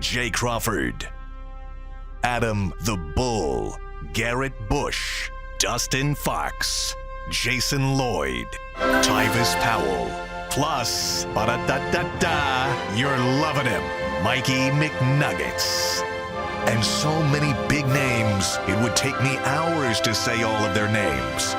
Jay Crawford, Adam the Bull, Garrett Bush, Dustin Fox, Jason Lloyd, Tyvis Powell, plus, ba-da-da-da-da, you're loving him, Mikey McNuggets. And so many big names, it would take me hours to say all of their names.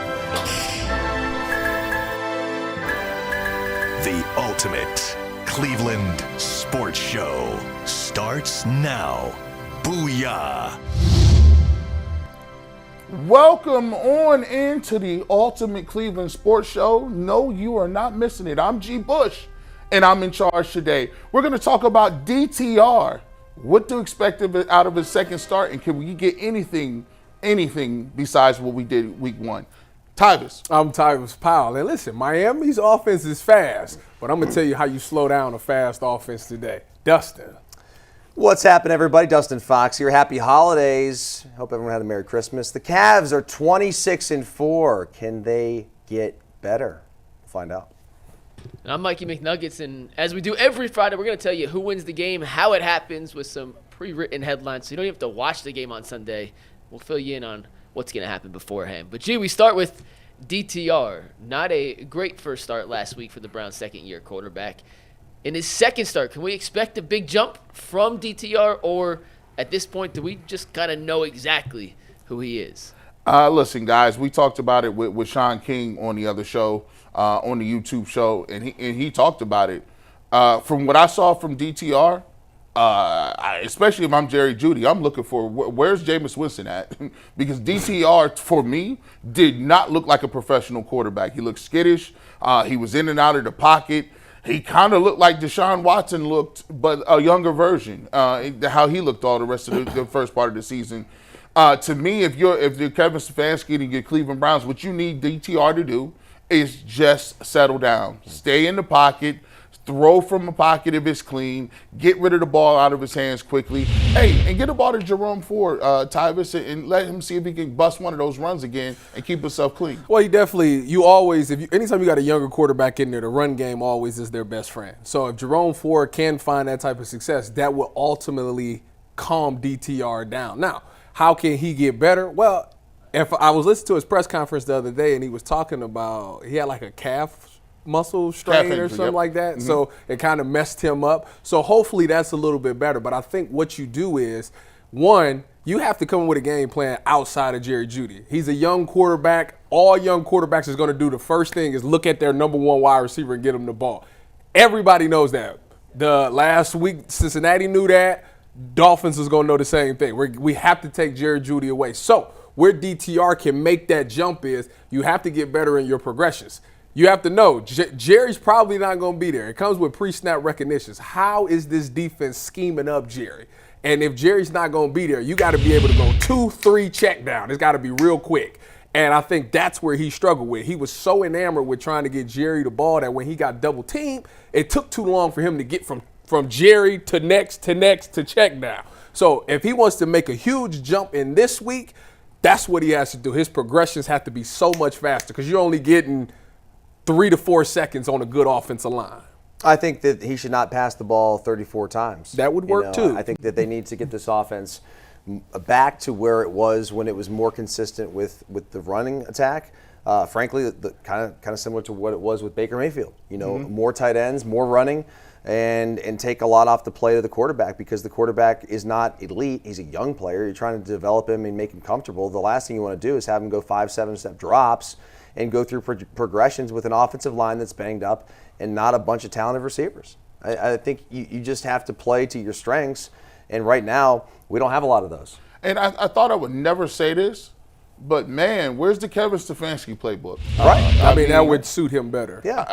The ultimate Cleveland sports show starts now. Booyah! Welcome on into the ultimate Cleveland sports show. No, you are not missing it. I'm G. Bush, and I'm in charge today. We're going to talk about DTR. What to expect out of his second start, and can we get anything besides what we did week one? Tyvis. I'm Tyvis Powell. And listen, Miami's offense is fast, but I'm going to tell you how you slow down a fast offense today. Dustin. What's happening, everybody? Dustin Fox here. Happy holidays. Hope everyone had a Merry Christmas. The Cavs are 26-4. Can they get better? We'll find out. I'm Mikey McNuggets, and as we do every Friday, we're going to tell you who wins the game, how it happens with some pre-written headlines, so you don't even have to watch the game on Sunday. We'll fill you in on what's going to happen beforehand. But, gee, we start with DTR. Not a great first start last week for the Browns' second-year quarterback. In his second start, can we expect a big jump from DTR, or at this point, do we just kind of know exactly who he is? Listen, guys, we talked about it with Sean King on the other show, on the YouTube show, and he talked about it. From what I saw from DTR, especially if I'm Jerry Jeudy, I'm looking for where's Jameis Winston at? Because DTR, for me, did not look like a professional quarterback. He looked skittish. He was in and out of the pocket. He kind of looked like Deshaun Watson looked, but a younger version, how he looked all the rest of the first part of the season. To me, if you're Kevin Stefanski and your Cleveland Browns, what you need DTR to do is just settle down, stay in the pocket, throw from the pocket if it's clean, get rid of the ball out of his hands quickly. Hey, and get the ball to Jerome Ford, Tyvis, and let him see if he can bust one of those runs again and keep himself clean. Well, anytime you got a younger quarterback in there, the run game always is their best friend. So if Jerome Ford can find that type of success, that will ultimately calm DTR down. Now, how can he get better? Well, if I was listening to his press conference the other day, and he was talking about he had like a calf muscle strain or something like that. Mm-hmm. So it kind of messed him up. So hopefully that's a little bit better. But I think what you do is, one, you have to come up with a game plan outside of Jerry Jeudy. He's a young quarterback. All young quarterbacks is going to do the first thing is look at their number one wide receiver and get him the ball. Everybody knows that. The last week, Cincinnati knew that. Dolphins is going to know the same thing. We have to take Jerry Jeudy away. So where DTR can make that jump is you have to get better in your progressions. You have to know Jerry's probably not going to be there. It comes with pre-snap recognitions. How is this defense scheming up Jerry? And if Jerry's not going to be there, you got to be able to go 2-3 check down. It's got to be real quick. And I think that's where he struggled with. He was so enamored with trying to get Jerry the ball that when he got double teamed, it took too long for him to get from Jerry to next to check down. So if he wants to make a huge jump in this week, that's what he has to do. His progressions have to be so much faster because you're only getting 3 to 4 seconds on a good offensive line. I think that he should not pass the ball 34 times. That would work too. I think that they need to get this offense back to where it was when it was more consistent with the running attack. Frankly, kind of similar to what it was with Baker Mayfield. More tight ends, more running, and take a lot off the plate of the quarterback because the quarterback is not elite. He's a young player. You're trying to develop him and make him comfortable. The last thing you want to do is have him go 5-7-step drops and go through progressions with an offensive line that's banged up and not a bunch of talented receivers. I think you just have to play to your strengths, and right now we don't have a lot of those. And I thought I would never say this, but man, where's the Kevin Stefanski playbook? Right. I mean, that would suit him better. Yeah.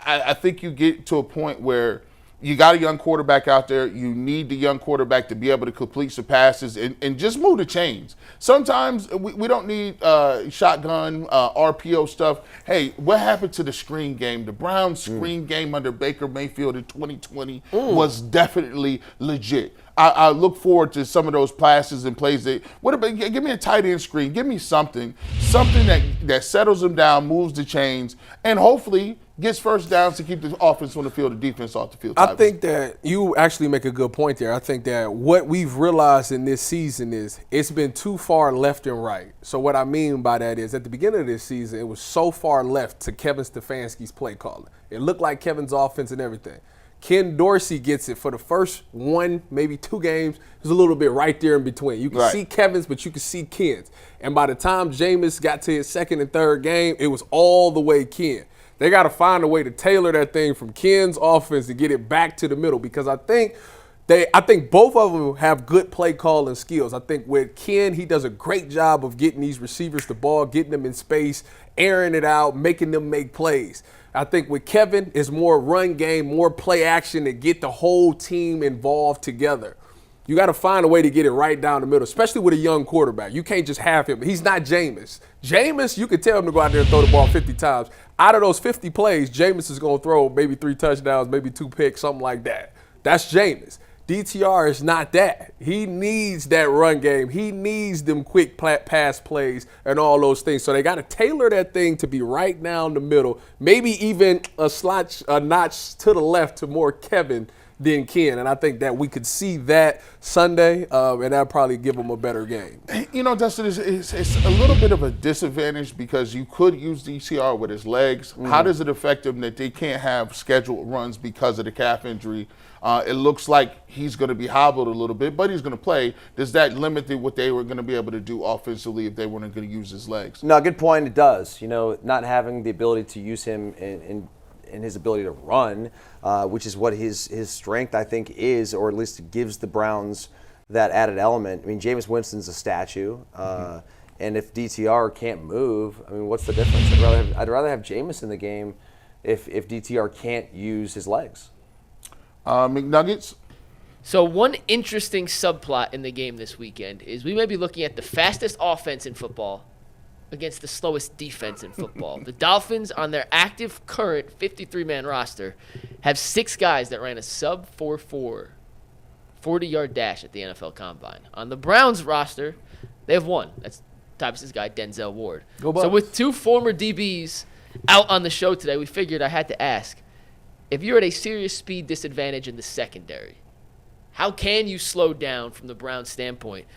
I think you get to a point where you got a young quarterback out there. You need the young quarterback to be able to complete some passes and just move the chains. Sometimes we don't need shotgun, RPO stuff. Hey, what happened to the screen game? The Browns' screen game under Baker Mayfield in 2020 was definitely legit. I look forward to some of those passes and plays. Give me a tight end screen. Give me something that settles them down, moves the chains, and hopefully gets first downs to keep the offense on the field, the defense off the field. I think that you actually make a good point there. I think that what we've realized in this season is it's been too far left and right. So what I mean by that is at the beginning of this season, it was so far left to Kevin Stefanski's play calling. It looked like Kevin's offense and everything. Ken Dorsey gets it for the first 1, maybe 2 games. There's a little bit right there in between. You can see Kevin's, but you can see Ken's. And by the time Jameis got to his second and third game, it was all the way Ken. They got to find a way to tailor that thing from Ken's offense to get it back to the middle, because I think both of them have good play calling skills. I think with Ken, he does a great job of getting these receivers the ball, getting them in space, airing it out, making them make plays. I think with Kevin, it's more run game, more play action to get the whole team involved together. You got to find a way to get it right down the middle, especially with a young quarterback. You can't just have him. He's not Jameis. Jameis, you could tell him to go out there and throw the ball 50 times. Out of those 50 plays, Jameis is going to throw maybe 3 touchdowns, maybe 2 picks, something like that. That's Jameis. DTR is not that. He needs that run game. He needs them quick pass plays and all those things. So they got to tailor that thing to be right down the middle, maybe even a notch to the left to more Kevin than Ken. And I think that we could see that Sunday, and that'll probably give them a better game. You know, Dustin, it's a little bit of a disadvantage because you could use DTR with his legs. How does it affect him that they can't have scheduled runs because of the calf injury? It looks like he's going to be hobbled a little bit, but he's going to play. Does that limit what they were going to be able to do offensively if they weren't going to use his legs? No, good point. It does. You know, not having the ability to use him in his ability to run, which is what his strength, I think, is, or at least gives the Browns that added element. I mean, Jameis Winston's a statue, and if DTR can't move, I mean, what's the difference? I'd rather have Jameis in the game if DTR can't use his legs. McNuggets? So one interesting subplot in the game this weekend is we may be looking at the fastest offense in football against the slowest defense in football. The Dolphins, on their active current 53-man roster, have 6 guys that ran a sub 4.4 40-yard dash at the NFL Combine. On the Browns roster, they have 1. That's Tyvis' guy, Denzel Ward. So with 2 former DBs out on the show today, we figured I had to ask, if you're at a serious speed disadvantage in the secondary, how can you slow down from the Browns' standpoint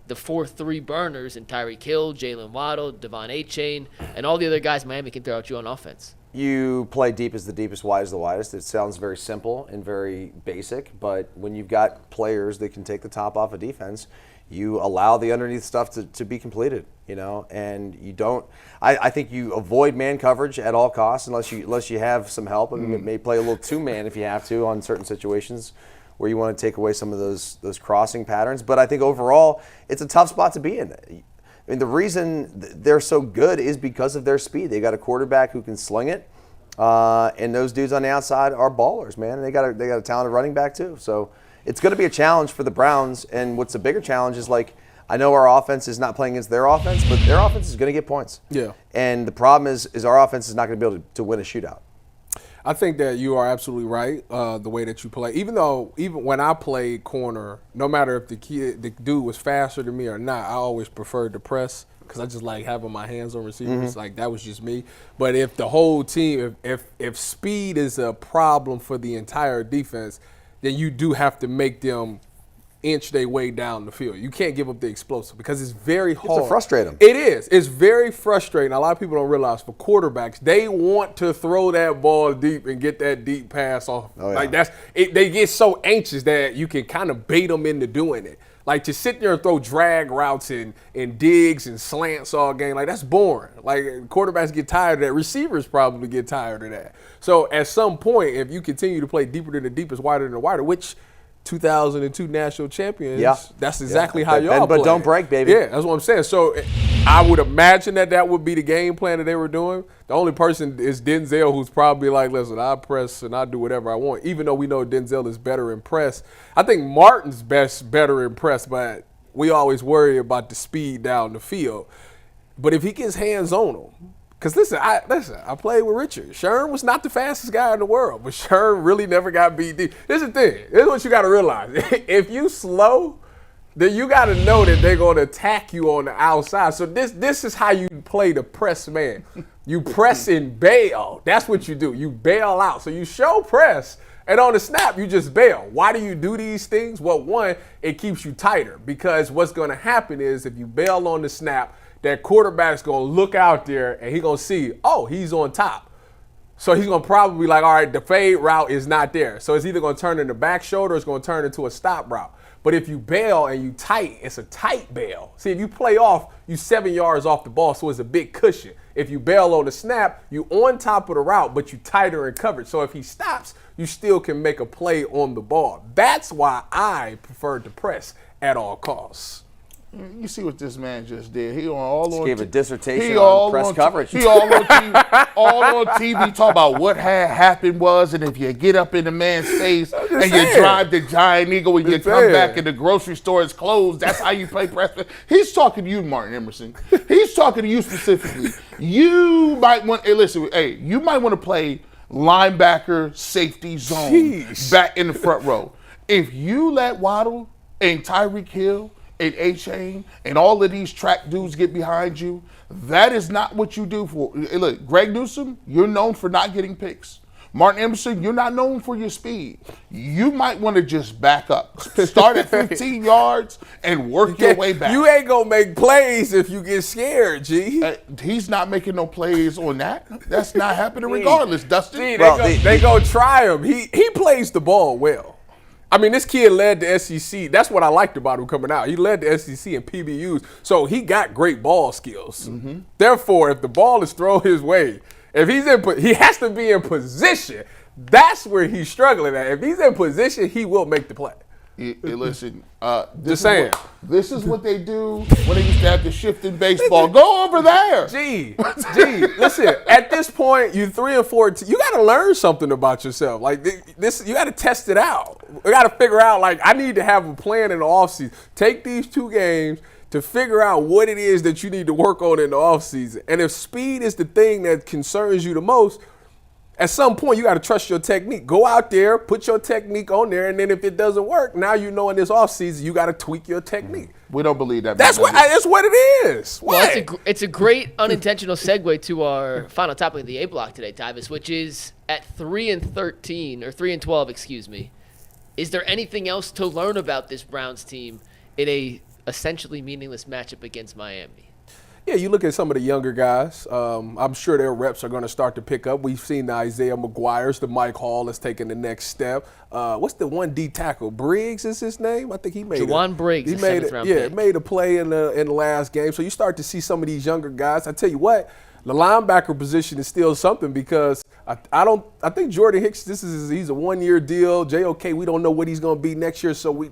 the 4-3 burners in Tyreek Hill, Jalen Waddle, Devon Achane, and all the other guys Miami can throw at you on offense? You play deep as the deepest, wide as the widest. It sounds very simple and very basic, but when you've got players that can take the top off of defense, you allow the underneath stuff to be completed, you know, and you don't. I think you avoid man coverage at all costs unless you have some help. I mean, may play a little 2-man if you have to on certain situations where you want to take away some of those crossing patterns. But I think overall, it's a tough spot to be in. I mean, the reason they're so good is because of their speed. They got a quarterback who can sling it, and those dudes on the outside are ballers, man. And they got a talented running back too. So it's going to be a challenge for the Browns. And what's a bigger challenge is, like, I know our offense is not playing against their offense, but their offense is going to get points. Yeah. And the problem is our offense is not going to be able to win a shootout. I think that you are absolutely right, the way that you play. Even when I played corner, no matter if the dude was faster than me or not, I always preferred to press because I just like having my hands on receivers. Like, that was just me. But if the whole team, if speed is a problem for the entire defense, then you do have to make them inch their way down the field. You can't give up the explosive because it's very hard. It's to frustrate them. It is. It's very frustrating. A lot of people don't realize for quarterbacks, they want to throw that ball deep and get that deep pass off. Oh, yeah. Like, that's it. They get so anxious that you can kind of bait them into doing it. Like, to sit there and throw drag routes and digs and slants all game, like, that's boring. Like, quarterbacks get tired of that. Receivers probably get tired of that. So at some point, if you continue to play deeper than the deepest, wider than the wider, which 2002 national champions, that's exactly how y'all play. But don't break, baby. Yeah, that's what I'm saying. So I would imagine that would be the game plan that they were doing. The only person is Denzel, who's probably like, listen, I press and I do whatever I want, even though we know Denzel is better in press. I think Martin's better in press, but we always worry about the speed down the field. But if he gets hands on him, because listen, I played with Richard. Sherm was not the fastest guy in the world, but Sherm really never got beat deep. This is the thing. This is what you got to realize. If you slow, then you got to know that they're going to attack you on the outside. So this is how you play the press man. You press and bail. That's what you do. You bail out. So you show press, and on the snap, you just bail. Why do you do these things? Well, one, it keeps you tighter, because what's going to happen is if you bail on the snap, that quarterback's going to look out there, and he's going to see, oh, he's on top. So he's going to probably be like, all right, the fade route is not there. So it's either going to turn into back shoulder or it's going to turn into a stop route. But if you bail and you tight, it's a tight bail. See, if you play off, you 7 yards off the ball, so it's a big cushion. If you bail on the snap, you on top of the route, but you tighter in coverage. So if he stops, you still can make a play on the ball. That's why I prefer to press at all costs. You see what this man just did. He gave a dissertation on press coverage. He all on TV talk about what had happened was, and if you get up in the man's face and you drive the Giant Eagle and you come back and the grocery store is closed, that's how you play press. He's talking to you, Martin Emerson. He's talking to you specifically. You might want you might want to play linebacker safety zone back in the front row. If you let Waddle and Tyreek Hill and A-Chain and all of these track dudes get behind you, that is not what you do for. Look, Greg Newsome, you're known for not getting picks. Martin Emerson, you're not known for your speed. You might want to just back up. Start at 15 yards and work your way back. You ain't going to make plays if you get scared, G. He's not making no plays on that. That's not happening regardless, Dustin. They go try him. He plays the ball well. I mean, this kid led the SEC. That's what I liked about him coming out. He led the SEC in PBUs, so he got great ball skills. Mm-hmm. Therefore, if the ball is thrown his way, he has to be in position. That's where he's struggling at. If he's in position, he will make the play. Listen, just saying. This is what they do when they used to have the shift in baseball. Go over there. Gee, listen, at this point, you 3-4. You got to learn something about yourself. Like this, you got to test it out. You got to figure out, like, I need to have a plan in the offseason. Take these 2 games to figure out what it is that you need to work on in the offseason. And if speed is the thing that concerns you the most, at some point, you got to trust your technique. Go out there, put your technique on there, and then if it doesn't work, now you know in this offseason, you got to tweak your technique. We don't believe that. That's what it is. Well, it's a great unintentional segue to our final topic of the A block today, Tyvis, which is at 3-13 or 3-12, excuse me. Is there anything else to learn about this Browns team in a essentially meaningless matchup against Miami? Yeah, you look at some of the younger guys. I'm sure their reps are going to start to pick up. We've seen the Isaiah McGuire's, the Mike Hall has taken the next step. What's the one D tackle? Briggs is his name? I think he made Juwan Briggs, made a play in the last game. So you start to see some of these younger guys. I tell you what, the linebacker position is still something because I think Jordan Hicks, he's a 1-year deal. JOK, we don't know what he's going to be next year. So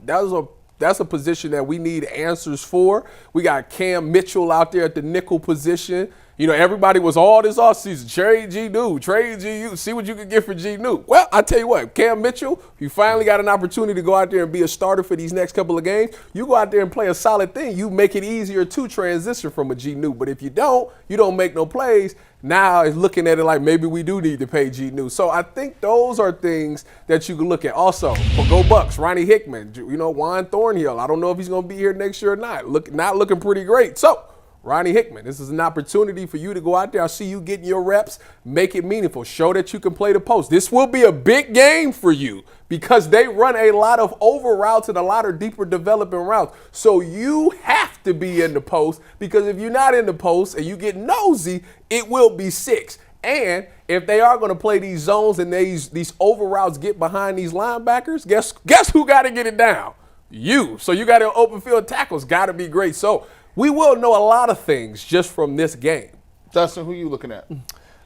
that's a position that we need answers for. We got Cam Mitchell out there at the nickel position. You know, everybody was all this offseason, trade G-New, see what you can get for G-New. Well, I tell you what, Cam Mitchell, you finally got an opportunity to go out there and be a starter for these next couple of games. You go out there and play a solid thing. You make it easier to transition from a G-New. But if you don't make no plays. Now it's looking at it like maybe we do need to pay G-New. So I think those are things that you can look at. Also, for Go Bucks, Ronnie Hickman, Juan Thornhill. I don't know if he's going to be here next year or not. Not looking pretty great. So, Ronnie Hickman, this is an opportunity for you to go out there. I see you getting your reps. Make it meaningful. Show that you can play the post. This will be a big game for you because they run a lot of over routes and a lot of deeper developing routes. So you have to be in the post because if you're not in the post and you get nosy, it will be 6. And if they are going to play these zones and these over routes get behind these linebackers, guess who got to get it down? You. So you got to open field tackles. Got to be great. So we will know a lot of things just from this game. Dustin, who are you looking at?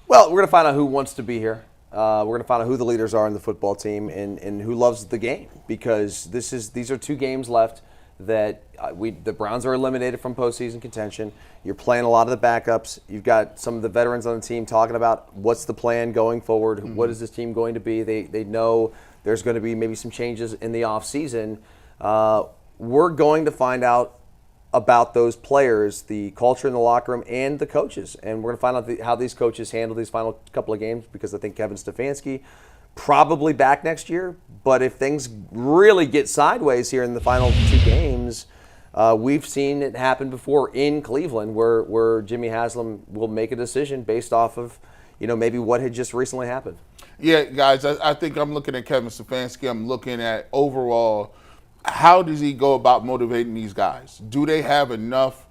Well, we're going to find out who wants to be here. We're going to find out who the leaders are in the football team and who loves the game because these are 2 games left that the Browns are eliminated from postseason contention. You're playing a lot of the backups. You've got some of the veterans on the team talking about what's the plan going forward. Mm-hmm. What is this team going to be? They know there's going to be maybe some changes in the offseason. We're going to find out about those players, the culture in the locker room, and the coaches. And we're going to find out how these coaches handle these final couple of games because I think Kevin Stefanski probably back next year. But if things really get sideways here in the final 2 games, we've seen it happen before in Cleveland where Jimmy Haslam will make a decision based off of, maybe what had just recently happened. Yeah, guys, I think I'm looking at Kevin Stefanski. I'm looking at overall, how does he go about motivating these guys? Do they have enough,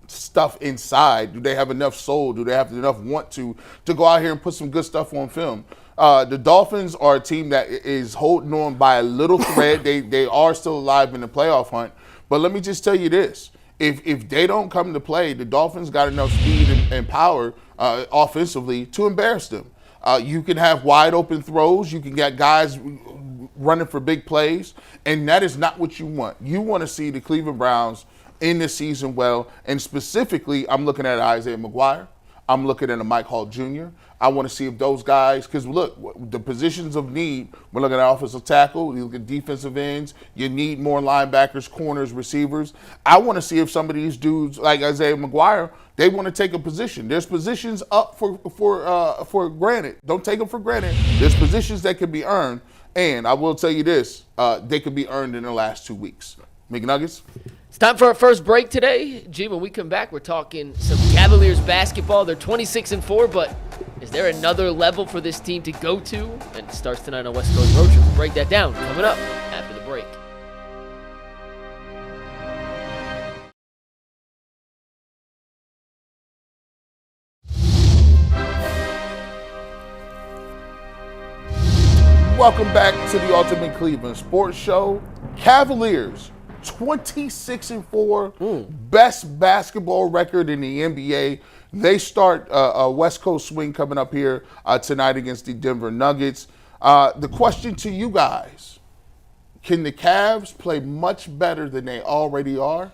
stuff inside? Do they have enough soul? Do they have enough want to go out here and put some good stuff on film? The Dolphins are a team that is holding on by a little thread. They are still alive in the playoff hunt. But let me just tell you this. If they don't come to play, the Dolphins got enough speed and power offensively to embarrass them. You can have wide open throws. You can get guys running for big plays. And that is not what you want. You want to see the Cleveland Browns in this season well. And specifically, I'm looking at Isaiah McGuire. I'm looking at a Mike Hall Jr. I want to see if those guys, because look, the positions of need, we're looking at offensive tackle, you look at defensive ends, you need more linebackers, corners, receivers. I want to see if some of these dudes, like Isaiah McGuire, they want to take a position. There's positions up for granted. Don't take them for granted. There's positions that can be earned, and I will tell you this, they could be earned in the last 2 weeks. McNuggets? It's time for our first break today. G, when we come back, we're talking some Cavaliers basketball. They're 26-4, but is there another level for this team to go to? And it starts tonight on West Coast Road Trip. We'll break that down coming up after the break. Welcome back to the Ultimate Cleveland Sports Show. Cavaliers, 26-4, best basketball record in the NBA. They start a West Coast swing coming up here tonight against the Denver Nuggets. The question to you guys, can the Cavs play much better than they already are?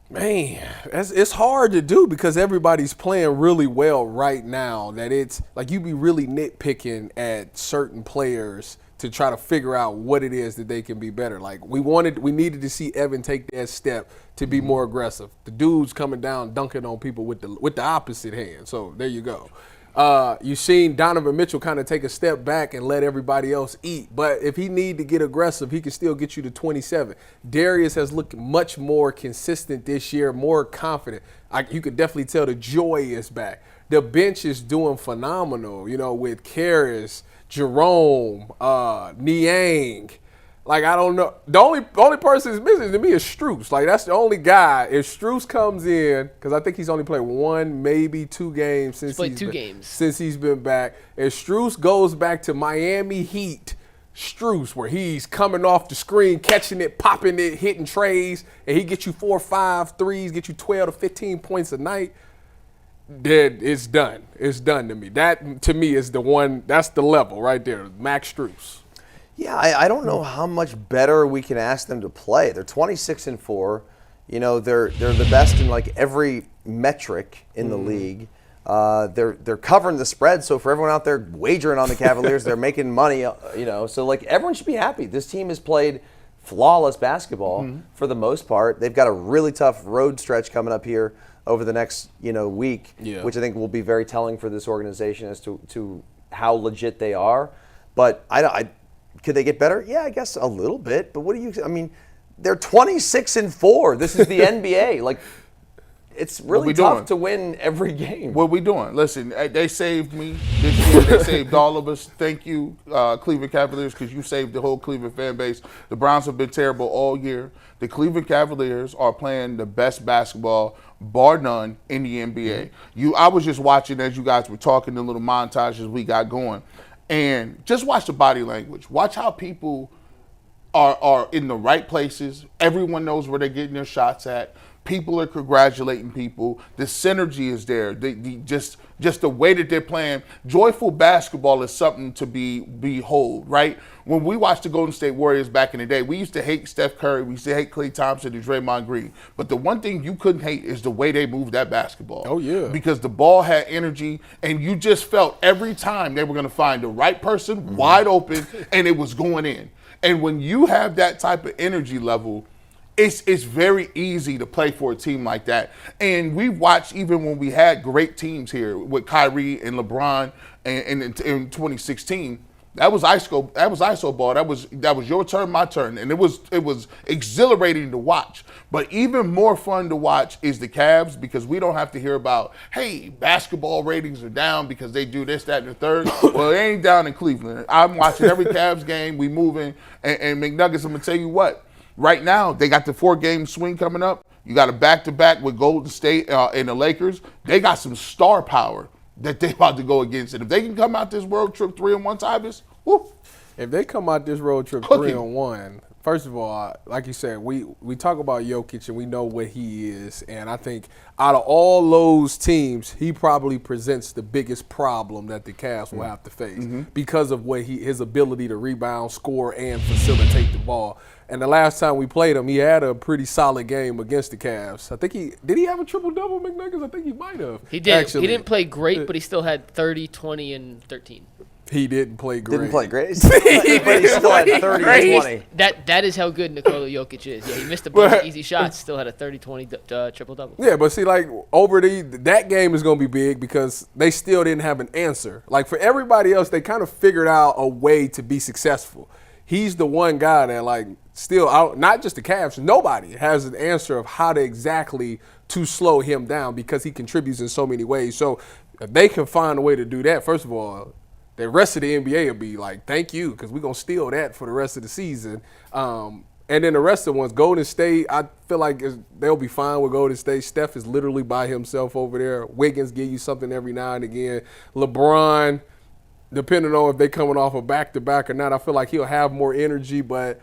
Man, it's hard to do because everybody's playing really well right now. That it's like you be really nitpicking at certain players to try to figure out what it is that they can be better. Like we needed to see Evan take that step to be more aggressive. The dude's coming down dunking on people with the opposite hand. So there you go. You've seen Donovan Mitchell kind of take a step back and let everybody else eat. But if he need to get aggressive, he can still get you to 27. Darius has looked much more consistent this year, more confident. You could definitely tell the joy is back. The bench is doing phenomenal, with Karras, Jerome, Niang. Like, I don't know. The only person that's missing to me is Strus. Like, that's the only guy. If Strus comes in, because I think he's only played 1, maybe 2 games since he's been back. If Strus goes back to Miami Heat, Strus, where he's coming off the screen, catching it, popping it, hitting trays, and he gets you 4 or 5 threes, get you 12 to 15 points a night, then it's done. It's done to me. That, to me, is the one, that's the level right there, Max Strus. Yeah, I don't know how much better we can ask them to play. They're 26-4. They're the best in like every metric in the league. They're covering the spread. So for everyone out there wagering on the Cavaliers, they're making money. So like everyone should be happy. This team has played flawless basketball for the most part. They've got a really tough road stretch coming up here over the next week, which I think will be very telling for this organization as to how legit they are. But could they get better? Yeah, I guess a little bit. But they're 26-4. This is the NBA. Like, it's really tough to win every game. What are we doing? Listen, they saved me this year. They saved all of us. Thank you, Cleveland Cavaliers, because you saved the whole Cleveland fan base. The Browns have been terrible all year. The Cleveland Cavaliers are playing the best basketball, bar none, in the NBA. I was just watching as you guys were talking, the little montages we got going. And just watch the body language. Watch how people are in the right places. Everyone knows where they're getting their shots at. People are congratulating people. The synergy is there. Just the way that they're playing. Joyful basketball is something to behold, right? When we watched the Golden State Warriors back in the day, we used to hate Steph Curry. We used to hate Klay Thompson and Draymond Green. But the one thing you couldn't hate is the way they moved that basketball. Oh, yeah. Because the ball had energy, and you just felt every time they were going to find the right person wide open, and it was going in. And when you have that type of energy level, it's very easy to play for a team like that. And we watched even when we had great teams here with Kyrie and LeBron in 2016, That was ISO ball. That was your turn, my turn, and it was exhilarating to watch. But even more fun to watch is the Cavs, because we don't have to hear about, hey, basketball ratings are down because they do this, that, and the third. Well, it ain't down in Cleveland. I'm watching every Cavs game. We moving, and McNuggets. I'm gonna tell you what. Right now, they got the 4-game swing coming up. You got a back-to-back with Golden State and the Lakers. They got some star power that they about to go against. And if they can come out this road trip 3-1, Tyvis, whoo. If they come out this road trip Cooking. 3-1, first of all, like you said, we talk about Jokic and we know what he is. And I think out of all those teams, he probably presents the biggest problem that the Cavs will have to face because of what his ability to rebound, score, and facilitate the ball. And the last time we played him, he had a pretty solid game against the Cavs. I think did he have a triple-double, McNuggets? I think he might have. He did. Actually. He didn't play great, but he still had 30, 20, and 13. He didn't play great. Didn't play great. But he still had 30 and 20. That is how good Nikola Jokic is. Yeah, he missed a bunch of easy shots, still had a 30-20 triple-double. Yeah, but see, like, that game is going to be big because they still didn't have an answer. Like, for everybody else, they kind of figured out a way to be successful. He's the one guy that, like, still out, not just the Cavs, nobody has an answer of how to exactly to slow him down because he contributes in so many ways. So if they can find a way to do that, first of all, the rest of the NBA will be like, thank you, because we're going to steal that for the rest of the season. And then the rest of the ones, Golden State, I feel like they'll be fine with Golden State. Steph is literally by himself over there. Wiggins give you something every now and again. LeBron, depending on if they're coming off a back-to-back or not, I feel like he'll have more energy, but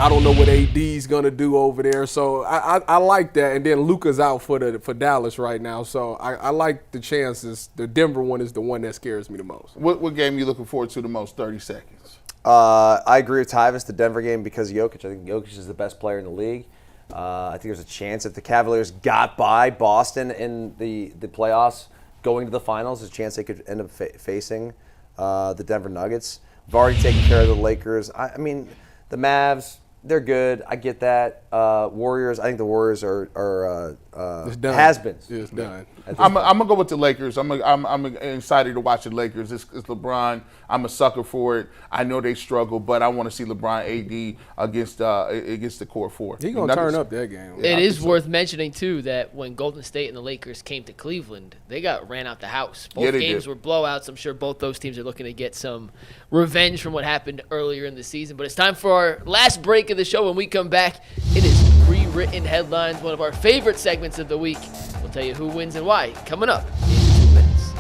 I don't know what AD's going to do over there. So I like that. And then Luka's out for Dallas right now. So I like the chances. The Denver one is the one that scares me the most. What game are you looking forward to the most? 30 seconds. I agree with Tyvis, the Denver game, because of Jokic. I think Jokic is the best player in the league. I think there's a chance if the Cavaliers got by Boston in the playoffs going to the finals, there's a chance they could end up facing the Denver Nuggets. We've already taken care of the Lakers. I mean, the Mavs, they're good. I get that. Warriors, I think the Warriors are has-beens. It's done. I'm gonna go with the Lakers. I'm excited to watch the Lakers. It's LeBron. I'm a sucker for it. I know they struggle, but I want to see LeBron AD against the core four. He's gonna turn up that game. It is worth mentioning too that when Golden State and the Lakers came to Cleveland, they got ran out the house. Both games were blowouts. I'm sure both those teams are looking to get some revenge from what happened earlier in the season. But it's time for our last break of the show. When we come back, it is pre-written headlines, one of our favorite segments of the week. We'll tell you who wins and why coming up in 2 minutes.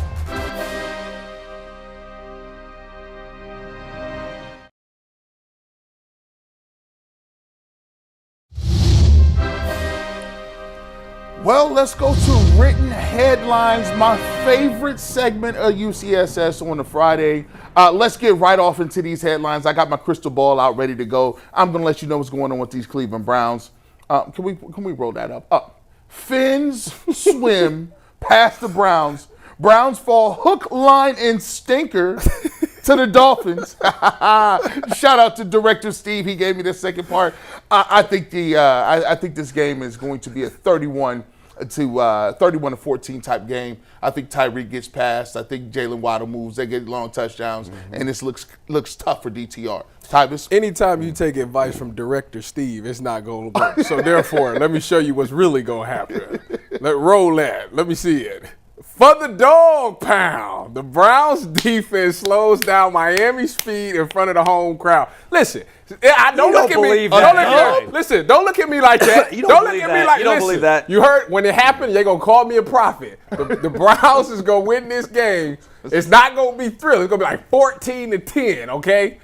Well, let's go to written headlines, my favorite segment of UCSS on a Friday. Let's get right off into these headlines. I got my crystal ball out ready to go. I'm going to let you know what's going on with these Cleveland Browns. Can we roll that up? Fins swim past the Browns. Browns fall hook, line, and stinker to the Dolphins. Shout out to Director Steve. He gave me the second part. I think this game is going to be a 31 to 14 type game. I think Tyreek gets past. I think Jalen Waddle moves. They get long touchdowns, and this looks tough for DTR. Tyvis? Anytime you take advice from Director Steve, it's not going to work. So therefore, let me show you what's really going to happen. Roll that. Let me see it. For the dog pound, the Browns defense slows down Miami's speed in front of the home crowd. Listen, don't look at me. Don't look at me like that. Don't look at me like that. You don't believe that. You heard when it happened, they're going to call me a prophet. The Browns is going to win this game. It's not going to be thrilling. It's going to be like 14-10, okay?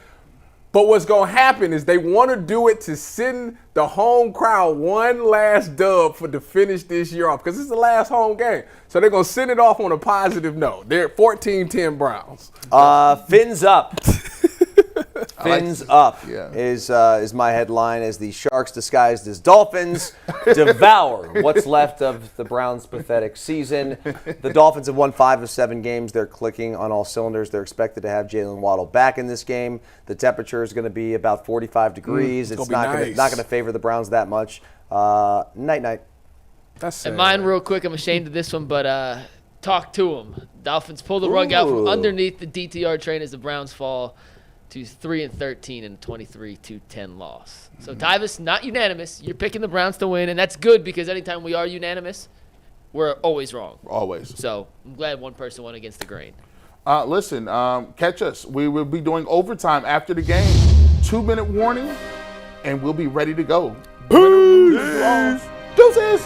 But what's going to happen is they want to do it to send the home crowd one last dub to finish this year off because it's the last home game. So they're going to send it off on a positive note. They're 14-10 Browns. Fins up. Fins up Yeah. is my headline as the Sharks disguised as Dolphins devour what's left of the Browns' pathetic season. The Dolphins have won 5 of 7 games. They're clicking on all cylinders. They're expected to have Jalen Waddle back in this game. The temperature is going to be about 45 degrees. It's not going to favor the Browns that much. Night-night. That's sad. And mine real quick, I'm ashamed of this one, but talk to them. Dolphins pull the rug out from underneath the DTR train as the Browns fall to 3-13 and 23-10 loss. So Tyvis, not unanimous. You're picking the Browns to win, and that's good because anytime we are unanimous, we're always wrong. Always. So I'm glad one person went against the grain. Listen, catch us. We will be doing overtime after the game. 2-minute warning, and we'll be ready to go. Peace. Deuces.